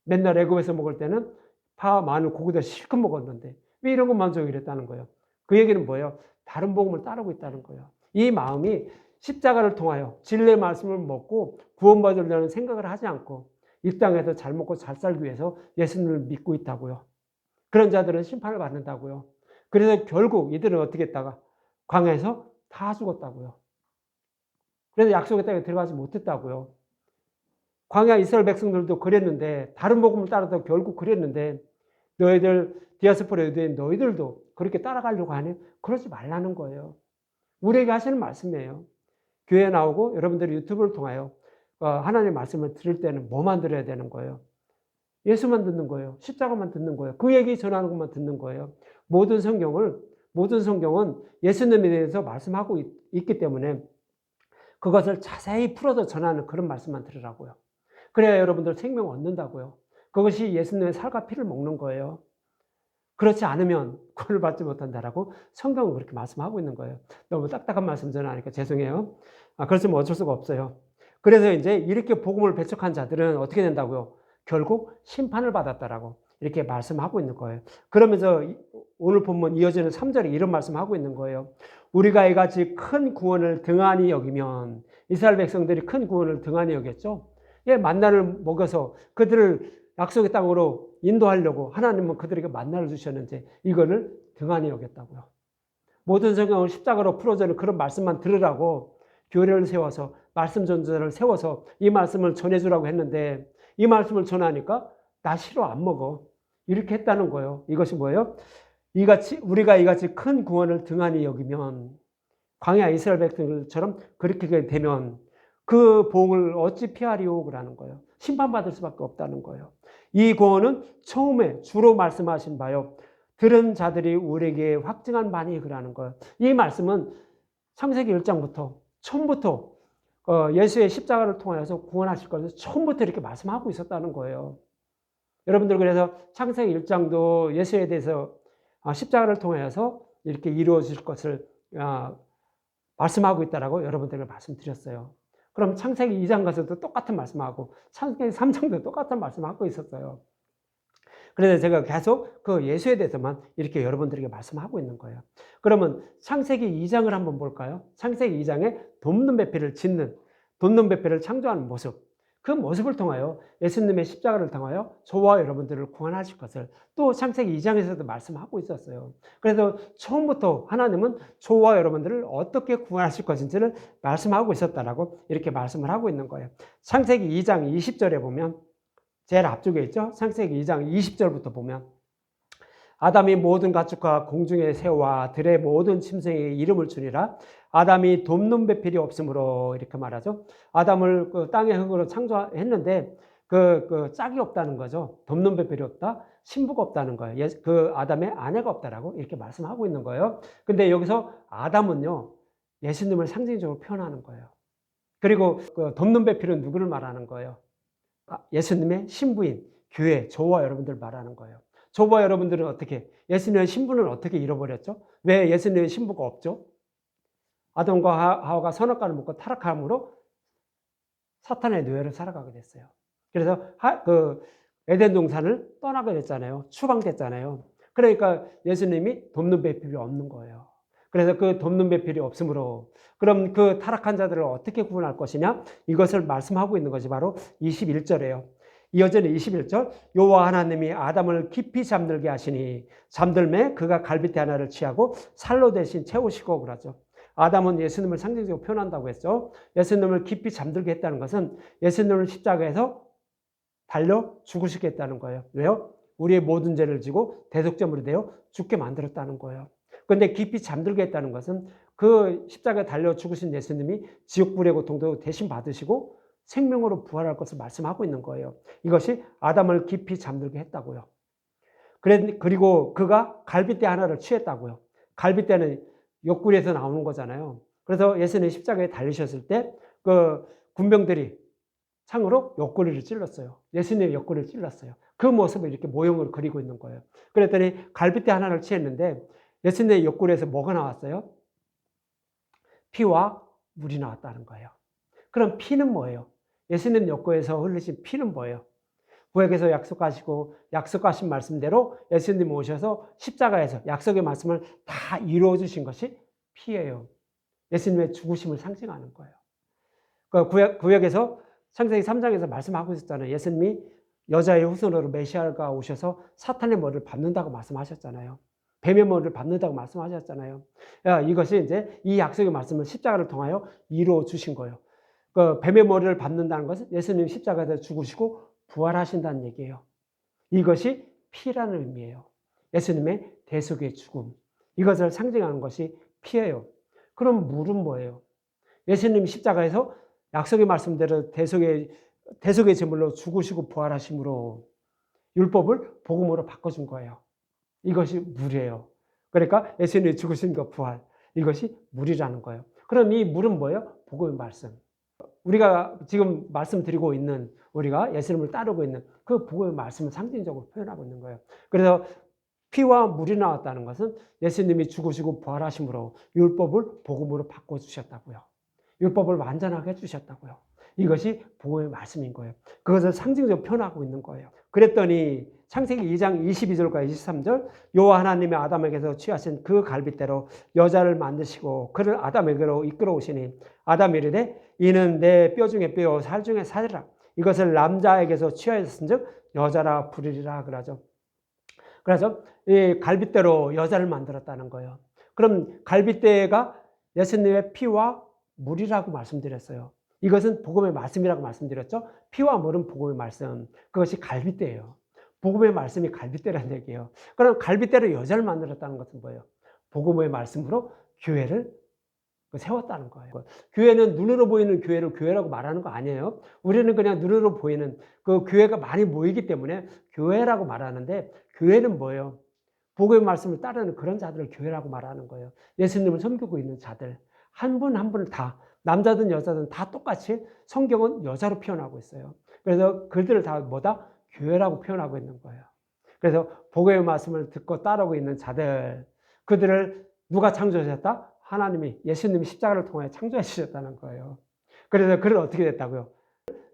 맨날 애굽에서 먹을 때는 파, 마늘, 고기도 실컷 먹었는데 왜 이런 것만 줘 이랬다는 거예요. 그 얘기는 뭐예요? 다른 복음을 따르고 있다는 거예요. 이 마음이 십자가를 통하여 진리의 말씀을 먹고 구원받으려는 생각을 하지 않고 이 땅에서 잘 먹고 잘 살기 위해서 예수님을 믿고 있다고요. 그런 자들은 심판을 받는다고요. 그래서 결국 이들은 어떻게 했다가 광야에서 다 죽었다고요. 그래서 약속의 땅에 들어가지 못했다고요. 광야 이스라엘 백성들도 그랬는데 다른 복음을 따라서 결국 그랬는데 너희들 디아스포라 유대인 너희들도 그렇게 따라가려고 하니 그러지 말라는 거예요. 우리에게 하시는 말씀이에요. 교회에 나오고 여러분들이 유튜브를 통하여 하나님의 말씀을 들을 때는 뭐만 들어야 되는 거예요? 예수만 듣는 거예요. 십자가만 듣는 거예요. 그 얘기 전하는 것만 듣는 거예요. 모든 성경은 예수님에 대해서 말씀하고 있기 때문에 그것을 자세히 풀어서 전하는 그런 말씀만 들으라고요. 그래야 여러분들 생명 얻는다고요. 그것이 예수님의 살과 피를 먹는 거예요. 그렇지 않으면 구원을 받지 못한다라고 성경은 그렇게 말씀하고 있는 거예요. 너무 딱딱한 말씀 전하니까 죄송해요. 그렇지만 어쩔 수가 없어요. 그래서 이제 이렇게 복음을 배척한 자들은 어떻게 된다고요? 결국 심판을 받았다라고 이렇게 말씀하고 있는 거예요. 그러면서 오늘 본문 이어지는 3절에 이런 말씀하고 있는 거예요. 우리가 이같이 큰 구원을 등한히 여기면 이스라엘 백성들이 큰 구원을 등한히 여겼죠. 만나를 먹여서 그들을 약속의 땅으로 인도하려고 하나님은 그들에게 만나를 주셨는데 이거를 등한히 여겼다고요. 모든 성경을 십자가로 풀어주는 그런 말씀만 들으라고 교회를 세워서 말씀 전도자를 세워서 이 말씀을 전해주라고 했는데 이 말씀을 전하니까 나 싫어 안 먹어. 이렇게 했다는 거예요. 이것이 뭐예요? 우리가 이같이 큰 구원을 등한히 여기면 광야 이스라엘 백성들처럼 그렇게 되면 그 복을 어찌 피하리오 그러는 거예요. 심판받을 수밖에 없다는 거예요. 이 구원은 처음에 주로 말씀하신 바요. 들은 자들이 우리에게 확증한 바니 그러는 거예요. 이 말씀은 창세기 1장부터 처음부터 예수의 십자가를 통해서 구원하실 것을 처음부터 이렇게 말씀하고 있었다는 거예요. 여러분들 그래서 창세기 1장도 예수에 대해서 십자가를 통해서 이렇게 이루어질 것을 말씀하고 있다라고 여러분들에게 말씀드렸어요. 그럼 창세기 2장 가서도 똑같은 말씀하고 창세기 3장도 똑같은 말씀하고 있었어요. 그래서 제가 계속 그 예수에 대해서만 이렇게 여러분들에게 말씀하고 있는 거예요. 그러면 창세기 2장을 한번 볼까요? 창세기 2장에 돕는 배필을 짓는, 돕는 배필을 창조하는 모습. 그 모습을 통하여 예수님의 십자가를 통하여 저와 여러분들을 구원하실 것을 또 창세기 2장에서도 말씀하고 있었어요. 그래서 처음부터 하나님은 저와 여러분들을 어떻게 구원하실 것인지를 말씀하고 있었다라고 이렇게 말씀을 하고 있는 거예요. 창세기 2장 20절에 보면 제일 앞쪽에 있죠. 창세기 2장 20절부터 보면 아담이 모든 가축과 공중의 새와 들의 모든 짐승에게 이름을 주니라. 아담이 돕는 배필이 없으므로 이렇게 말하죠. 아담을 그 땅의 흙으로 창조했는데 그 짝이 없다는 거죠. 돕는 배필이 없다. 신부가 없다는 거예요. 그 아담의 아내가 없다라고 이렇게 말씀하고 있는 거예요. 근데 여기서 아담은요, 예수님을 상징적으로 표현하는 거예요. 그리고 그 돕는 배필은 누구를 말하는 거예요? 예수님의 신부인 교회, 저와 여러분들 말하는 거예요. 저와 여러분들은 어떻게, 예수님의 신부는 어떻게 잃어버렸죠? 왜 예수님의 신부가 없죠? 아담과 하와가 선악과를 먹고 타락함으로 사탄의 노예로 살아가게 됐어요. 그래서 에덴 동산을 떠나게 됐잖아요. 추방됐잖아요. 그러니까 예수님이 돕는 배필이 없는 거예요. 그래서 그 돕는 배필이 없으므로 그럼 그 타락한 자들을 어떻게 구원할 것이냐? 이것을 말씀하고 있는 것이 바로 21절이에요. 이어지는 21절, 여호와 하나님이 아담을 깊이 잠들게 하시니 잠들매 그가 갈빗대 하나를 취하고 살로 대신 채우시고 그러죠. 아담은 예수님을 상징적으로 표현한다고 했죠. 예수님을 깊이 잠들게 했다는 것은 예수님을 십자가에서 달려 죽으시겠다는 거예요. 왜요? 우리의 모든 죄를 지고 대속제물이 되어 죽게 만들었다는 거예요. 그런데 깊이 잠들게 했다는 것은 그 십자가에 달려 죽으신 예수님이 지옥불의 고통도 대신 받으시고 생명으로 부활할 것을 말씀하고 있는 거예요. 이것이 아담을 깊이 잠들게 했다고요. 그리고 그가 갈빗대 하나를 취했다고요. 갈빗대는 옆구리에서 나오는 거잖아요. 그래서 예수님이 십자가에 달리셨을 때 그 군병들이 창으로 옆구리를 찔렀어요. 예수님의 옆구리를 찔렀어요. 그 모습을 이렇게 모형으로 그리고 있는 거예요. 그랬더니 갈빗대 하나를 취했는데 예수님의 옆구리에서 뭐가 나왔어요? 피와 물이 나왔다는 거예요. 그럼 피는 뭐예요? 예수님 옆구리에서 흘리신 피는 뭐예요? 구약에서 약속하신 말씀대로 예수님 오셔서 십자가에서 약속의 말씀을 다 이루어 주신 것이 피예요. 예수님의 죽으심을 상징하는 거예요. 구약에서 창세기 3장에서 말씀하고 있었잖아요. 예수님이 여자의 후손으로 메시아가 오셔서 사탄의 머리를 밟는다고 말씀하셨잖아요. 뱀의 머리를 밟는다고 말씀하셨잖아요. 이것이 이제 이 약속의 말씀을 십자가를 통하여 이루어 주신 거예요. 그 뱀의 머리를 밟는다는 것은 예수님 십자가에서 죽으시고 부활하신다는 얘기예요. 이것이 피라는 의미예요. 예수님의 대속의 죽음. 이것을 상징하는 것이 피예요. 그럼 물은 뭐예요? 예수님 십자가에서 약속의 말씀대로 대속의 제물로 죽으시고 부활하심으로 율법을 복음으로 바꿔준 거예요. 이것이 물이에요. 그러니까 예수님이 죽으신 것 부활. 이것이 물이라는 거예요. 그럼 이 물은 뭐예요? 복음의 말씀. 우리가 지금 말씀드리고 있는, 우리가 예수님을 따르고 있는 그 복음의 말씀을 상징적으로 표현하고 있는 거예요. 그래서 피와 물이 나왔다는 것은 예수님이 죽으시고 부활하심으로 율법을 복음으로 바꿔주셨다고요. 율법을 완전하게 해주셨다고요. 이것이 복음의 말씀인 거예요. 그것을 상징적으로 표현하고 있는 거예요. 그랬더니 창세기 2장 22절과 23절, 여호와 하나님이 아담에게서 취하신 그 갈빗대로 여자를 만드시고 그를 아담에게로 이끌어 오시니 아담이 이르되 이는 내 뼈 중에 뼈요 살 중에 살이라. 이것을 남자에게서 취하였은즉 여자라 부르리라 그러죠. 그래서 이 갈빗대로 여자를 만들었다는 거예요. 그럼 갈빗대가 예수님의 피와 물이라고 말씀드렸어요. 이것은 복음의 말씀이라고 말씀드렸죠. 피와 물은 복음의 말씀. 그것이 갈빗대예요. 복음의 말씀이 갈빗대라는 얘기예요. 그럼 갈빗대로 여자를 만들었다는 것은 뭐예요? 복음의 말씀으로 교회를 세웠다는 거예요. 교회는 눈으로 보이는 교회를 교회라고 말하는 거 아니에요. 우리는 그냥 눈으로 보이는 그 교회가 많이 모이기 때문에 교회라고 말하는데, 교회는 뭐예요? 복음의 말씀을 따르는 그런 자들을 교회라고 말하는 거예요. 예수님을 섬기고 있는 자들. 한 분 한 분을 다, 남자든 여자든 다 똑같이 성경은 여자로 표현하고 있어요. 그래서 그들을 다 뭐다? 교회라고 표현하고 있는 거예요. 그래서 복음의 말씀을 듣고 따르고 있는 자들, 그들을 누가 창조하셨다? 하나님이, 예수님이 십자가를 통해 창조해 주셨다는 거예요. 그래서 그를 어떻게 됐다고요?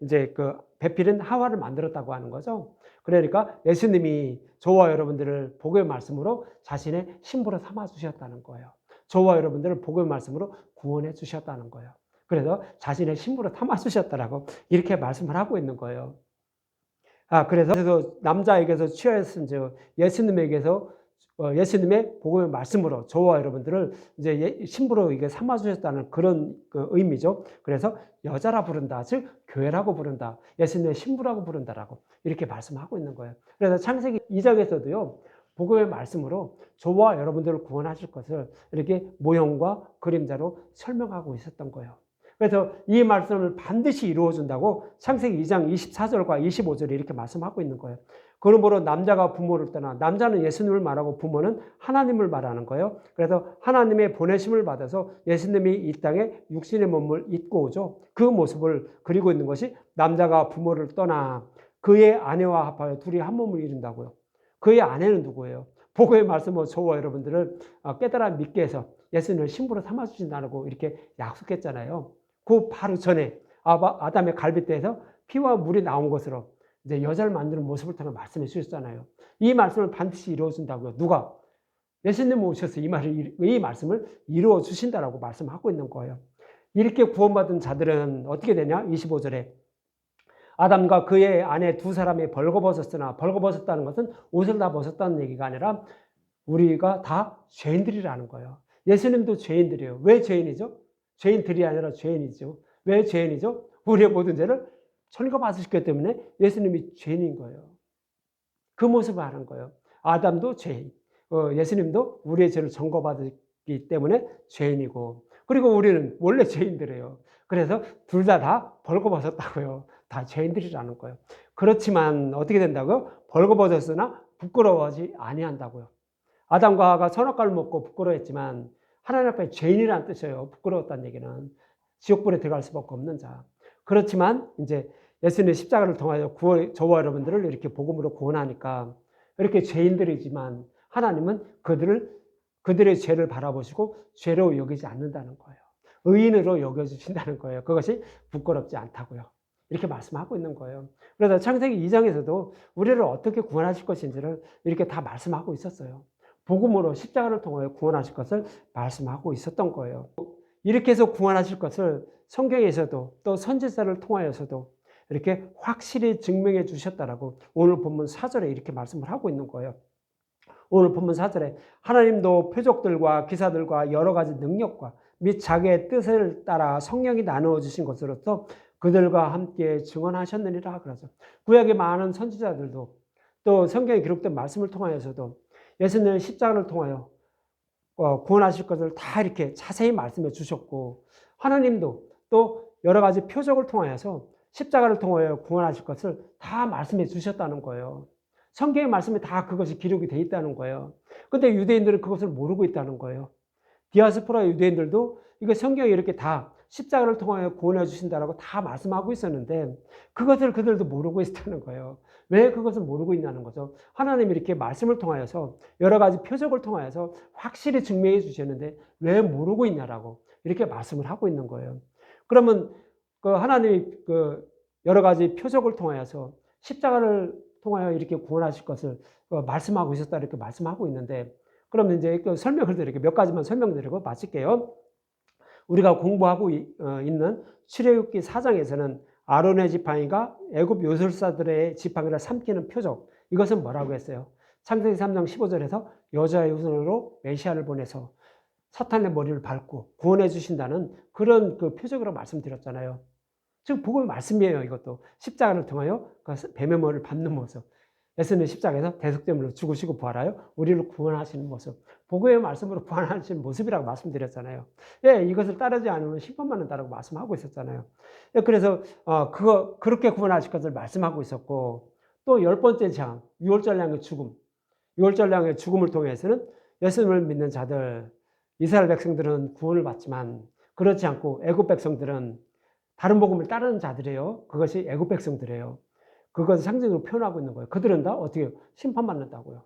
이제 그 배필은 하와를 만들었다고 하는 거죠. 그러니까 예수님이 저와 여러분들을 복음의 말씀으로 자신의 신부로 삼아 주셨다는 거예요. 저와 여러분들을 복음의 말씀으로 구원해 주셨다는 거예요. 그래서 자신의 신부로 삼아 주셨다라고 이렇게 말씀을 하고 있는 거예요. 그래서 남자에게서 취하였은즉 예수님에게서 예수님의 복음의 말씀으로 저와 여러분들을 이제 신부로 이게 삼아 주셨다는 그런 그 의미죠. 그래서 여자라 부른다, 즉 교회라고 부른다, 예수님의 신부라고 부른다라고 이렇게 말씀하고 있는 거예요. 그래서 창세기 2장에서도요. 복음의 말씀으로 저와 여러분들을 구원하실 것을 이렇게 모형과 그림자로 설명하고 있었던 거예요. 그래서 이 말씀을 반드시 이루어준다고 창세기 2장 24절과 25절에 이렇게 말씀하고 있는 거예요. 그러므로 남자가 부모를 떠나, 남자는 예수님을 말하고 부모는 하나님을 말하는 거예요. 그래서 하나님의 보내심을 받아서 예수님이 이 땅에 육신의 몸을 입고 오죠. 그 모습을 그리고 있는 것이 남자가 부모를 떠나 그의 아내와 합하여 둘이 한 몸을 이룬다고요. 그의 아내는 누구예요? 복음의 말씀으로 저와 여러분들을 깨달아 믿게 해서 예수님을 신부로 삼아주신다고 이렇게 약속했잖아요. 그 바로 전에 아담의 갈빗대에서 피와 물이 나온 것으로 이제 여자를 만드는 모습을 통해 말씀해 주셨잖아요. 이 말씀을 반드시 이루어준다고요. 누가? 예수님 오셔서 이 말씀을 이루어 주신다라고 말씀하고 있는 거예요. 이렇게 구원받은 자들은 어떻게 되냐? 25절에 아담과 그의 아내 두 사람이 벌거벗었으나, 벌거벗었다는 것은 옷을 다 벗었다는 얘기가 아니라 우리가 다 죄인들이라는 거예요. 예수님도 죄인들이에요. 왜 죄인이죠? 죄인들이 아니라 죄인이죠. 왜 죄인이죠? 우리의 모든 죄를 천거받으셨기 때문에 예수님이 죄인인 거예요. 그 모습을 하는 거예요. 아담도 죄인, 예수님도 우리의 죄를 전거받았기 때문에 죄인이고, 그리고 우리는 원래 죄인들이에요. 그래서 둘 다 벌거벗었다고요. 다 죄인들이라는 거예요. 그렇지만 어떻게 된다고요? 벌거벗었으나 부끄러워하지 아니한다고요. 아담과 하와가 선악과를 먹고 부끄러워했지만 하나님 앞에 죄인이라는 뜻이에요. 부끄러웠다는 얘기는 지옥불에 들어갈 수밖에 없는 자. 그렇지만 이제 예수님의 십자가를 통하여 저와 여러분들을 이렇게 복음으로 구원하니까 이렇게 죄인들이지만 하나님은 그들의 죄를 바라보시고 죄로 여기지 않는다는 거예요. 의인으로 여겨주신다는 거예요. 그것이 부끄럽지 않다고요. 이렇게 말씀하고 있는 거예요. 그래서 창세기 2장에서도 우리를 어떻게 구원하실 것인지를 이렇게 다 말씀하고 있었어요. 복음으로 십자가를 통하여 구원하실 것을 말씀하고 있었던 거예요. 이렇게 해서 구원하실 것을 성경에서도 또 선지자를 통하여서도 이렇게 확실히 증명해 주셨다라고 오늘 본문 4절에 이렇게 말씀을 하고 있는 거예요. 오늘 본문 4절에 하나님도 표적들과 기사들과 여러 가지 능력과 및 자기의 뜻을 따라 성령이 나누어 주신 것으로서 그들과 함께 증언하셨느니라 그러죠. 구약의 많은 선지자들도 또 성경에 기록된 말씀을 통하여서도 예수님의 십자가를 통하여 구원하실 것을 다 이렇게 자세히 말씀해 주셨고, 하나님도 또 여러 가지 표적을 통하여서 십자가를 통하여 구원하실 것을 다 말씀해 주셨다는 거예요. 성경의 말씀에 다 그것이 기록이 되어 있다는 거예요. 근데 유대인들은 그것을 모르고 있다는 거예요. 디아스포라 유대인들도 이거 성경에 이렇게 다 십자가를 통하여 구원해 주신다라고 다 말씀하고 있었는데 그것을 그들도 모르고 있다는 거예요. 왜 그것을 모르고 있냐는 거죠. 하나님이 이렇게 말씀을 통하여서 여러 가지 표적을 통하여서 확실히 증명해 주셨는데 왜 모르고 있냐라고 이렇게 말씀을 하고 있는 거예요. 그러면 그 하나님이 그 여러 가지 표적을 통하여서 십자가를 통하여 이렇게 구원하실 것을 말씀하고 있었다 이렇게 말씀하고 있는데, 그러면 이제 그 설명을 드릴게요. 몇 가지만 설명드리고 마칠게요. 우리가 공부하고 있는 출애굽기 4장에서는 아론의 지팡이가 애굽 요술사들의 지팡이를 삼키는 표적, 이것은 뭐라고 했어요? 창세기 3장 15절에서 여자의 후손으로 메시아를 보내서 사탄의 머리를 밟고 구원해 주신다는 그런 그 표적으로 말씀드렸잖아요. 지금 복음의 말씀이에요. 이것도 십자가를 통하여 그 뱀의 머리를 밟는 모습, 예수님의 십자가에서 대속제물로 죽으시고 부활하여 우리를 구원하시는 모습, 복음의 말씀으로 구원하시는 모습이라고 말씀드렸잖아요. 예, 이것을 따르지 않으면 심판만 한다고 말씀하고 있었잖아요. 예, 그래서 그렇게 구원하실 것을 말씀하고 있었고, 또 10번째 장, 유월절량의 죽음, 유월절량의 죽음을 통해서는 예수님을 믿는 자들, 이스라엘 백성들은 구원을 받지만 그렇지 않고 애굽 백성들은 다른 복음을 따르는 자들이에요. 그것이 애굽 백성들이에요. 그것을 상징으로 표현하고 있는 거예요. 그들은 다 어떻게 심판받는다고요.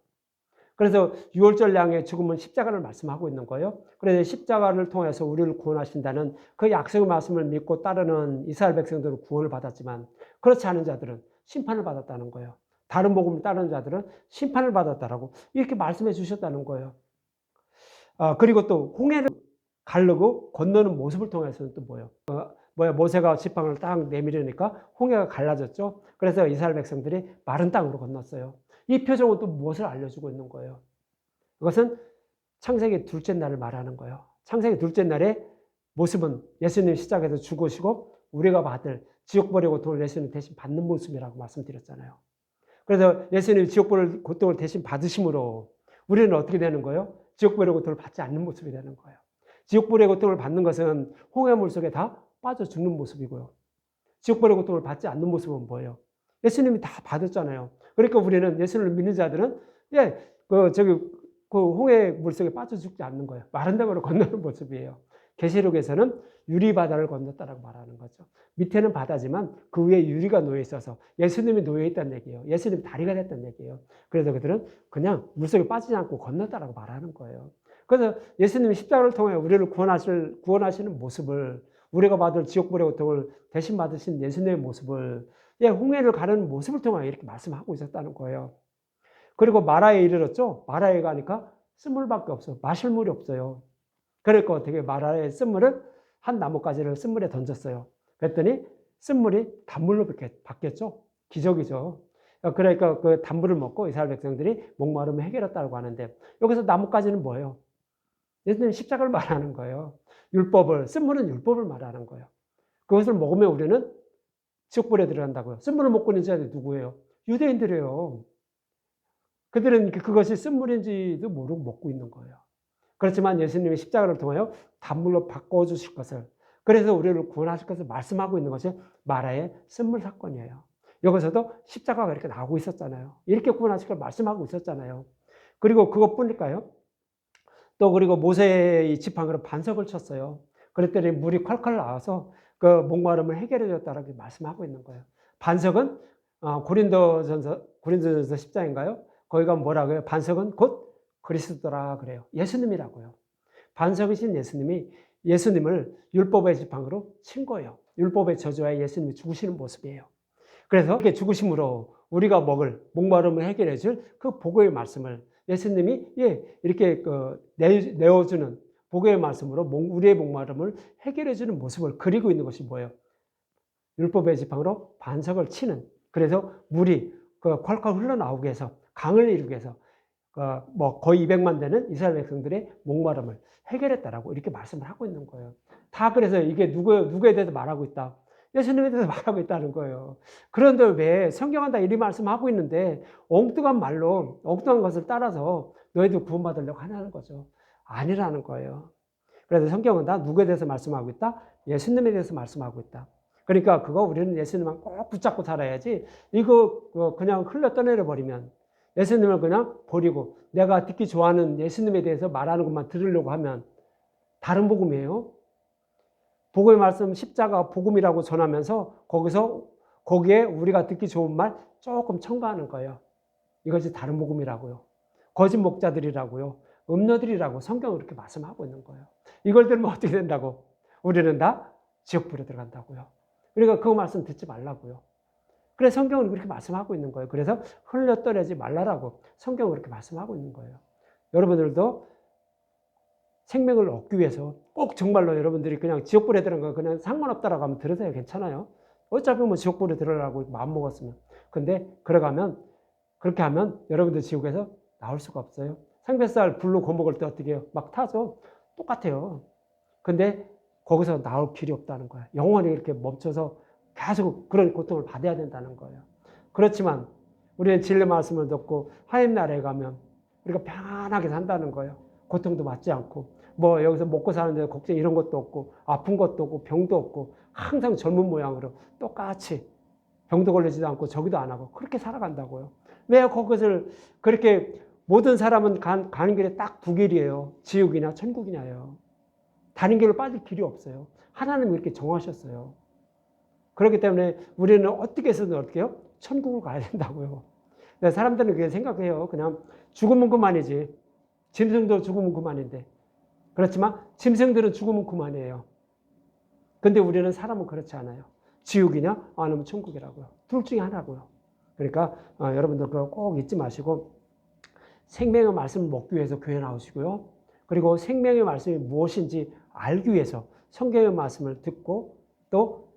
그래서 유월절 양의 죽음은 십자가를 말씀하고 있는 거예요. 그래서 십자가를 통해서 우리를 구원하신다는 그 약속의 말씀을 믿고 따르는 이스라엘 백성들은 구원을 받았지만 그렇지 않은 자들은 심판을 받았다는 거예요. 다른 복음을 따르는 자들은 심판을 받았다라고 이렇게 말씀해 주셨다는 거예요. 그리고 또 홍해를 가르고 건너는 모습을 통해서는 또 뭐예요? 모세가 지팡이를 딱 내밀으니까 홍해가 갈라졌죠. 그래서 이스라엘 백성들이 마른 땅으로 건넜어요. 이 표정은 또 무엇을 알려주고 있는 거예요? 그것은 창세기 둘째 날을 말하는 거예요. 창세기 둘째 날의 모습은 예수님 십자가에서 죽으시고 우리가 받을 지옥벌의 고통을 예수님 대신 받는 모습이라고 말씀드렸잖아요. 그래서 예수님이 지옥벌의 고통을 대신 받으심으로 우리는 어떻게 되는 거예요? 지옥벌의 고통을 받지 않는 모습이 되는 거예요. 지옥벌의 고통을 받는 것은 홍해물 속에 다 빠져 죽는 모습이고요. 지옥벌의 고통을 받지 않는 모습은 뭐예요? 예수님이 다 받았잖아요. 그러니까 우리는 예수님을 믿는 자들은 그 홍해 물속에 빠져 죽지 않는 거예요. 마른 땅으로 건너는 모습이에요. 계시록에서는 유리바다를 건넜다라고 말하는 거죠. 밑에는 바다지만 그 위에 유리가 놓여 있어서 예수님이 놓여 있다는 얘기예요. 예수님이 다리가 됐다는 얘기예요. 그래서 그들은 그냥 물속에 빠지지 않고 건넜다라고 말하는 거예요. 그래서 예수님이 십자가를 통해 우리를 구원하시는 모습을, 우리가 받을 지옥불의 고통을 대신 받으신 예수님의 모습을, 홍해를 가르는 모습을 통해 이렇게 말씀하고 있었다는 거예요. 그리고 마라에 이르렀죠. 마라에 가니까 쓴물밖에 없어요. 마실 물이 없어요. 그러니까 어떻게 마라의 쓴물을 한 나뭇가지를 쓴물에 던졌어요. 그랬더니 쓴물이 단물로 바뀌었죠. 기적이죠. 그러니까 그 단물을 먹고 이스라엘 백성들이 목마름을 해결했다고 하는데 여기서 나뭇가지는 뭐예요? 예수님 십자가를 말하는 거예요. 쓴물은 율법을 말하는 거예요. 그것을 먹으면 우리는 지옥불에 들어간다고요. 쓴물을 먹고 있는 자들이 누구예요? 유대인들이에요. 그들은 그것이 쓴물인지도 모르고 먹고 있는 거예요. 그렇지만 예수님이 십자가를 통하여 단물로 바꿔주실 것을, 그래서 우리를 구원하실 것을 말씀하고 있는 것이 마라의 쓴물 사건이에요. 여기서도 십자가가 이렇게 나오고 있었잖아요. 이렇게 구원하실 것을 말씀하고 있었잖아요. 그리고 그것뿐일까요? 또 그리고 모세의 지팡이로 반석을 쳤어요. 그랬더니 물이 콸콸 나와서 그 목마름을 해결해 줬다라고 말씀하고 있는 거예요. 반석은 고린도전서 10장인가요? 거기가 뭐라고요? 반석은 곧 그리스도라 그래요. 예수님이라고요. 반석이신 예수님을 율법의 지팡이로 친 거예요. 율법의 저주하에 예수님이 죽으시는 모습이에요. 그래서 이렇게 죽으심으로 우리가 먹을 목마름을 해결해 줄 그 복의 말씀을 예수님이 이렇게 내어주는 복의 말씀으로 우리의 목마름을 해결해 주는 모습을 그리고 있는 것이 뭐예요? 율법의 지팡이로 반석을 치는, 그래서 물이 콸콸 흘러나오게 해서 강을 이루게 해서 거의 200만 되는 이스라엘 백성들의 목마름을 해결했다라고 이렇게 말씀을 하고 있는 거예요. 다 그래서 이게 누구에 대해서 말하고 있다? 예수님에 대해서 말하고 있다는 거예요. 그런데 왜 성경은 다 이리 말씀하고 있는데 엉뚱한 말로 엉뚱한 것을 따라서 너희들 구원받으려고 하는 거죠. 아니라는 거예요. 그래서 성경은 다 누구에 대해서 말씀하고 있다? 예수님에 대해서 말씀하고 있다. 그러니까 우리는 예수님만 꼭 붙잡고 살아야지, 이거 그냥 흘러 떠내려 버리면, 예수님을 그냥 버리고 내가 듣기 좋아하는 예수님에 대해서 말하는 것만 들으려고 하면 다른 복음이에요. 복음의 말씀 십자가 복음이라고 전하면서 거기에 우리가 듣기 좋은 말 조금 첨가하는 거예요. 이것이 다른 복음이라고요. 거짓 목자들이라고요. 음녀들이라고 성경은 그렇게 말씀하고 있는 거예요. 이걸 들으면 어떻게 된다고? 우리는 다 지옥불에 들어간다고요. 그러니까 그 말씀 듣지 말라고요. 그래서 성경은 그렇게 말씀하고 있는 거예요. 그래서 흘려떠내지 말라라고 성경은 그렇게 말씀하고 있는 거예요. 여러분들도 생명을 얻기 위해서 꼭 정말로 여러분들이 그냥 지옥불에 들어간 거 그냥 상관없다라고 하면 들으세요. 괜찮아요. 어차피 뭐 지옥불에 들어가라고 마음먹었으면. 근데 그렇게 하면 여러분들 지옥에서 나올 수가 없어요. 삼겹살 불로 구워 먹을 때 어떻게 해요? 막 타죠. 똑같아요. 근데 거기서 나올 길이 없다는 거예요. 영원히 이렇게 멈춰서 계속 그런 고통을 받아야 된다는 거예요. 그렇지만 우리는 진리 말씀을 듣고 하나님 나라에 가면 우리가 편안하게 산다는 거예요. 고통도 받지 않고, 여기서 먹고 사는데 걱정 이런 것도 없고, 아픈 것도 없고, 병도 없고, 항상 젊은 모양으로 똑같이 병도 걸리지도 않고 저기도 안 하고 그렇게 살아간다고요. 왜 그것을 그렇게, 모든 사람은 가는 길에 딱 두 길이에요. 지옥이나 천국이냐요. 다른 길로 빠질 길이 없어요. 하나님이 이렇게 정하셨어요. 그렇기 때문에 우리는 어떻게 해서든 어떻게 해요? 천국을 가야 된다고요. 사람들은 그렇게 생각해요. 그냥 죽으면 그만이지. 짐승도 죽으면 그만인데. 그렇지만 짐승들은 죽으면 그만이에요. 근데 우리는 사람은 그렇지 않아요. 지옥이냐 아니면 천국이라고요. 둘 중에 하나고요. 그러니까 여러분들 그거 꼭 잊지 마시고 생명의 말씀을 먹기 위해서 교회 나오시고요. 그리고 생명의 말씀이 무엇인지 알기 위해서 성경의 말씀을 듣고 또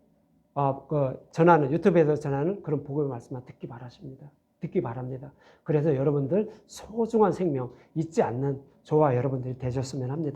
전하는 유튜브에서 전하는 그런 복음의 말씀만 듣기 바랍니다. 그래서 여러분들 소중한 생명 잊지 않는 저와 여러분들이 되셨으면 합니다.